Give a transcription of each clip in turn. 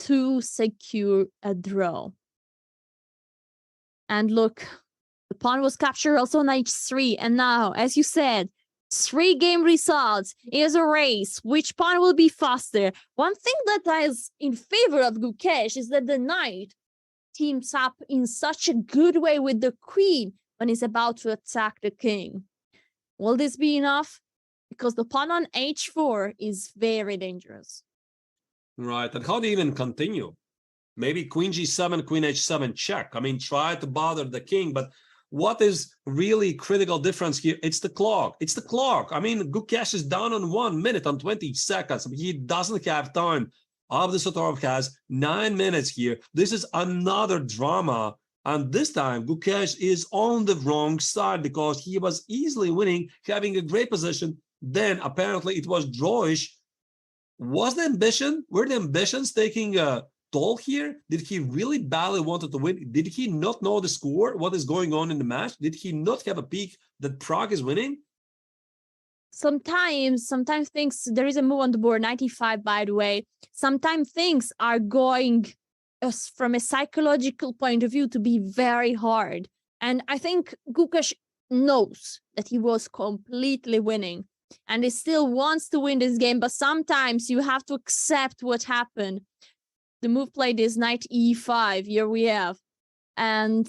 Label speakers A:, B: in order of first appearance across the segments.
A: to secure a draw. And look, the pawn was captured also on h3. And now, as you said, 3-game results is a race. Which pawn will be faster? One thing that is in favor of Gukesh is that the knight teams up in such a good way with the queen when he's about to attack the king. Will this be enough? Because the pawn on h4 is very dangerous.
B: Right, and how do you even continue? Maybe queen g7, queen h7 check. I mean, try to bother the king, but what is really critical difference here? It's the clock. It's the clock. I mean, Gukesh is down on 1 minute and 20 seconds. He doesn't have time. Abdusattorov has 9 minutes here. This is another drama. And this time, Gukesh is on the wrong side because he was easily winning, having a great position. Then, apparently, it was drawish. Was the ambition? Were the ambitions taking a toll here? Did he really badly wanted to win? Did he not know the score? What is going on in the match? Did he not have a peek that Prague is winning?
A: Sometimes things, there is a move on the board, 95, by the way. Sometimes things are going from a psychological point of view to be very hard. And I think Gukesh knows that he was completely winning and he still wants to win this game. But sometimes you have to accept what happened. The move played is knight e5. Here we have. And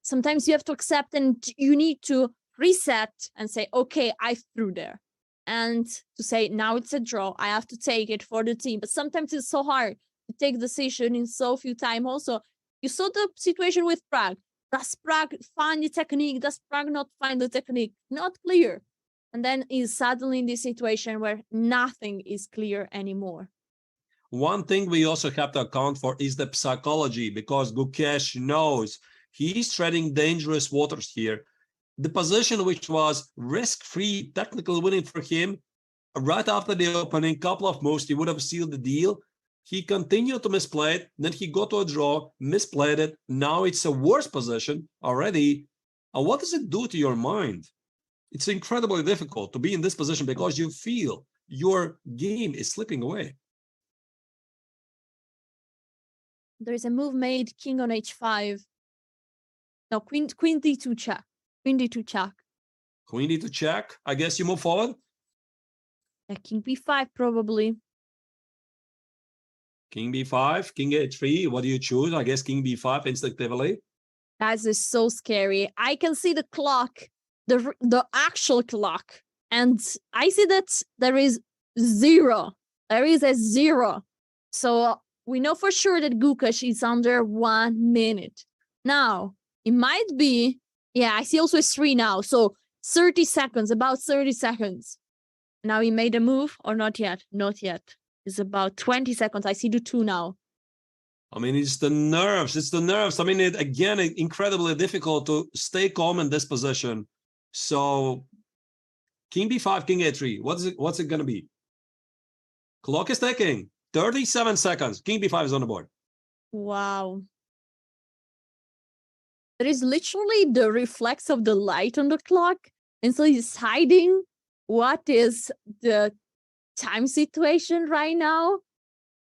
A: sometimes you have to accept and you need to reset and say, okay, I threw there. And to say, now it's a draw. I have to take it for the team. But sometimes it's so hard to take decision in so few time. Also, you saw the situation with Prague. Does Prague find the technique? Does Prague not find the technique? Not clear. And then is suddenly in this situation where nothing is clear anymore.
B: One thing we also have to account for is the psychology, because Gukesh knows he's treading dangerous waters here. The position which was risk-free, technically winning for him, right after the opening, couple of moves, he would have sealed the deal. He continued to misplay it, then he got to a draw, misplayed it. Now it's a worse position already. And what does it do to your mind? It's incredibly difficult to be in this position because you feel your game is slipping away.
A: There's a move made, king on h5. No, queen d2 check. Queen d2 check.
B: Queen d2 check. I guess you move forward.
A: Yeah, king b5 probably.
B: King b5, king h3. What do you choose? I guess king b5 instinctively.
A: That is so scary. I can see the clock, the actual clock, and I see that there is 0. There is a 0. So we know for sure that Gukesh is under 1 minute. Now, it might be, yeah, I see also a 3 now. So 30 seconds, about 30 seconds. Now he made a move or not yet? Not yet. It's about 20 seconds. I see the 2 now.
B: I mean, it's the nerves. It's the nerves. I mean, again, incredibly difficult to stay calm in this position. So king b5, king a3. What's it going to be? Clock is ticking. 37 seconds. King b5 is on the board.
A: Wow. There is literally the reflex of the light on the clock. And so he's hiding what is the time situation right now.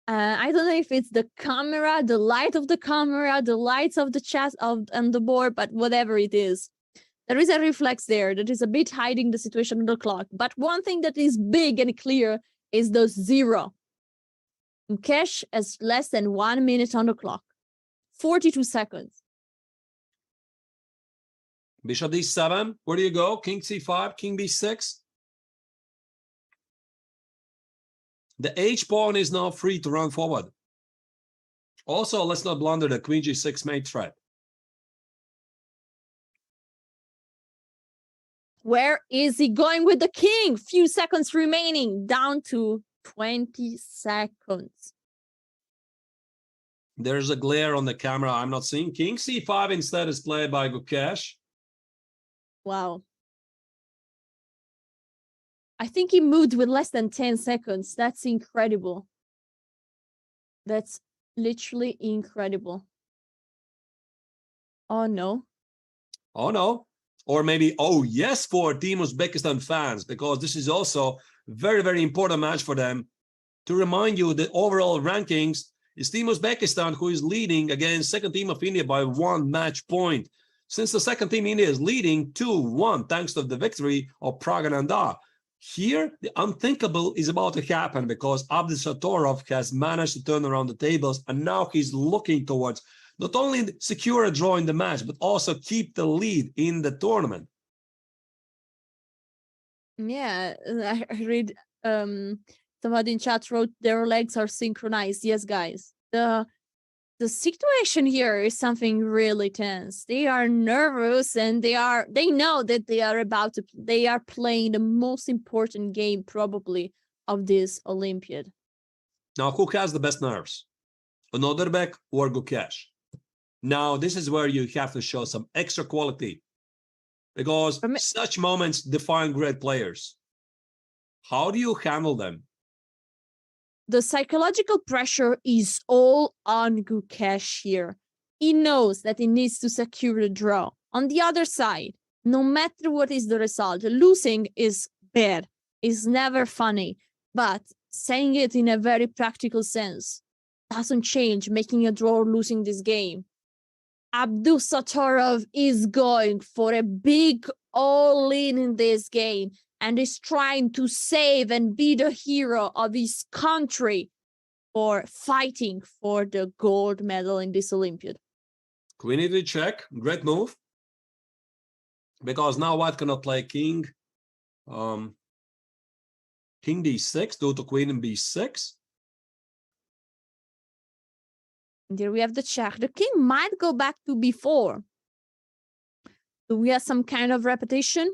A: I don't know if it's the camera, the light of the camera, the lights of the chest and the board, but whatever it is. There is a reflex there that is a bit hiding the situation on the clock. But one thing that is big and clear is the 0. Gukesh has less than 1 minute on the clock. 42 seconds.
B: Bishop d7. Where do you go? King c5, king b6. The h pawn is now free to run forward. Also, let's not blunder the queen g6 mate threat.
A: Where is he going with the king? Few seconds remaining, down to 20 seconds.
B: There's a glare on the camera. I'm not seeing. King c5 instead is played by Gukesh.
A: Wow. I think he moved with less than 10 seconds. That's incredible. That's literally incredible. Oh, no.
B: Oh, no. Or maybe, oh, yes, for Team Uzbekistan fans, because this is also very, very important match for them. To remind you, the overall rankings is Team Uzbekistan, who is leading against second team of India by 1 match point. Since the second team India is leading 2-1, thanks to the victory of Pragananda. Here, the unthinkable is about to happen because Abdusattorov has managed to turn around the tables, and now he's looking towards not only secure a draw in the match, but also keep the lead in the tournament.
A: Yeah, I read somebody in chat wrote their legs are synchronized. Yes, guys. The situation here is something really tense. They are nervous and they know that they are playing the most important game probably of this Olympiad.
B: Now, who has the best nerves? Nodirbek or Gukesh? Now, this is where you have to show some extra quality because such moments define great players. How do you handle them?
A: The psychological pressure is all on Gukesh here. He knows that he needs to secure the draw. On the other side, no matter what is the result, losing is bad. It's never funny. But saying it in a very practical sense doesn't change making a draw or losing this game. Abdusattorov is going for a big all-in in this game and is trying to save and be the hero of his country for fighting for the gold medal in this Olympiad.
B: Queen e3 check, great move. Because now white cannot play king. King d6 due to queen in b6.
A: And here we have the check. The king might go back to b4. Do we have some kind of repetition?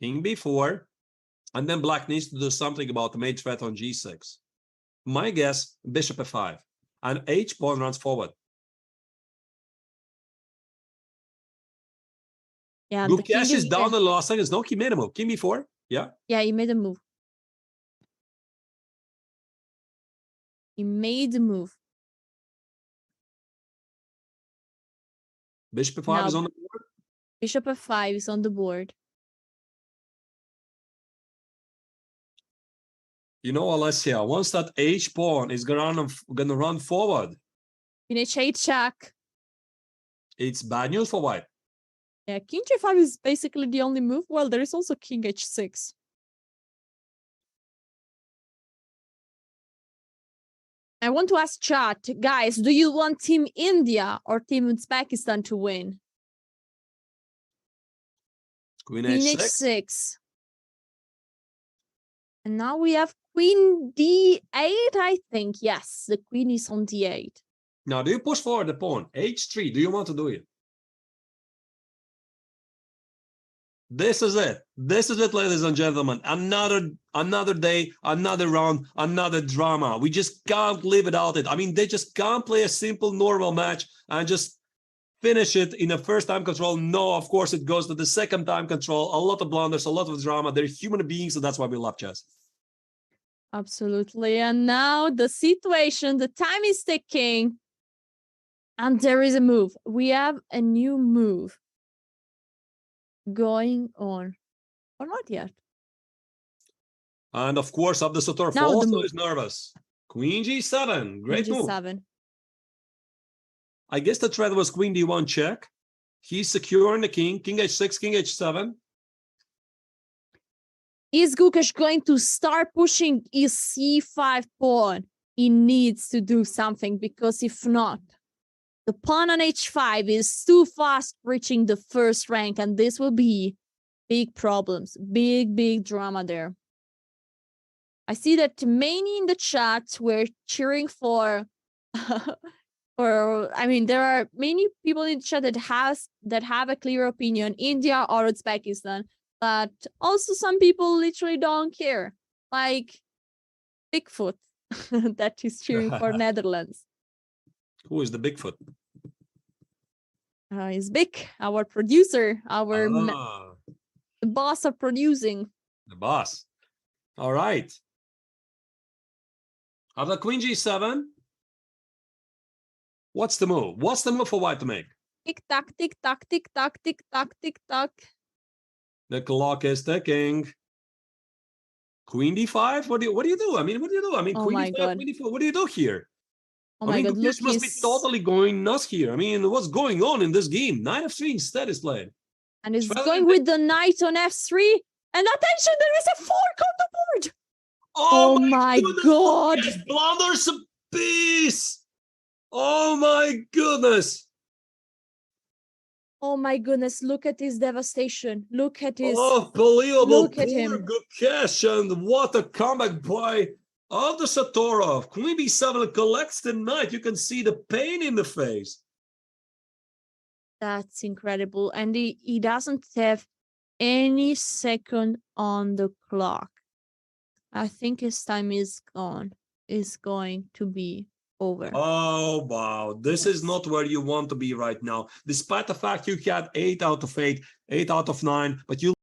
B: King b4, and then black needs to do something about the mate threat on g6. My guess, bishop f5, and h pawn runs forward.
A: Yeah,
B: Gukesh is down the last seconds. No, he made a move. King b4, yeah?
A: Yeah, he made a move. He made a move.
B: Bishop f5 is on the board.
A: Bishop f5 is on the board.
B: You know, Alessia, once that h pawn is gonna run forward,
A: In h8 check.
B: it's bad news for white.
A: Yeah, king g5 is basically the only move. Well, there is also king h6. I want to ask chat, guys, do you want Team India or Team Uzbekistan to win?
B: Queen
A: Queen
B: h6.
A: h6. And now we have Queen d8, I think. Yes, the queen is on d8.
B: Now, do you push forward the pawn? h3, do you want to do it? This is it. This is it, ladies and gentlemen. Another day, another round, another drama. We just can't live without it. I mean, they just can't play a simple, normal match and just finish it in a first time control. No, of course, it goes to the second time control. A lot of blunders, a lot of drama. They're human beings, and that's why we love chess.
A: Absolutely. And now the situation, the time is ticking. And there is a move. We have a new move going on. Or not yet.
B: And of course, Abdusattorov also is nervous. Queen g7. Great
A: Queen
B: move.
A: g7.
B: I guess the threat was queen d1 check. He's securing the king. King h6, king h7.
A: Is Gukesh going to start pushing his c5 pawn? He needs to do something, because if not, the pawn on h5 is too fast reaching the first rank, and this will be big problems, big drama there. I see that many in the chat were cheering for I mean, there are many people in the chat that have a clear opinion, India or Uzbekistan, but also some people literally don't care, like Bigfoot that is cheering for Netherlands.
B: Who is the Bigfoot?
A: Is Big, our producer, the boss of producing.
B: The boss. All right. After queen g7, what's the move? What's the move for white to make?
A: Tick tock, tick tock, tick tock, tick tock, tick tock.
B: The clock is ticking. Queen d5. What do you do? I mean, what do you do? I mean,
A: Oh
B: queen
A: my
B: d5,
A: God.
B: queen d4. What do you do here?
A: Oh
B: I
A: my
B: mean,
A: God,
B: Gukesh
A: look,
B: must be
A: he's
B: totally going nuts here. I mean, what's going on in this game? Knight f3 instead is played.
A: and he's
B: Rather
A: going
B: than
A: with the knight on f3. And attention, there is a fork on the board.
B: Oh
A: my
B: goodness,
A: God.
B: Gukesh blunders a piece. Oh my goodness.
A: Oh my goodness, look at his devastation. Look at his.
B: Unbelievable.
A: Look at
B: Poor
A: him.
B: Gukesh, and what a comeback by Abdusattorov. Queen b7 collects the knight. You can see the pain in the face.
A: That's incredible. And he doesn't have any second on the clock. I think his time is gone. Is going to be over.
B: Oh, wow. This is
A: Yes.
B: not where you want to be right now. Despite the fact you had 8 out of 8, 8 out of 9, but you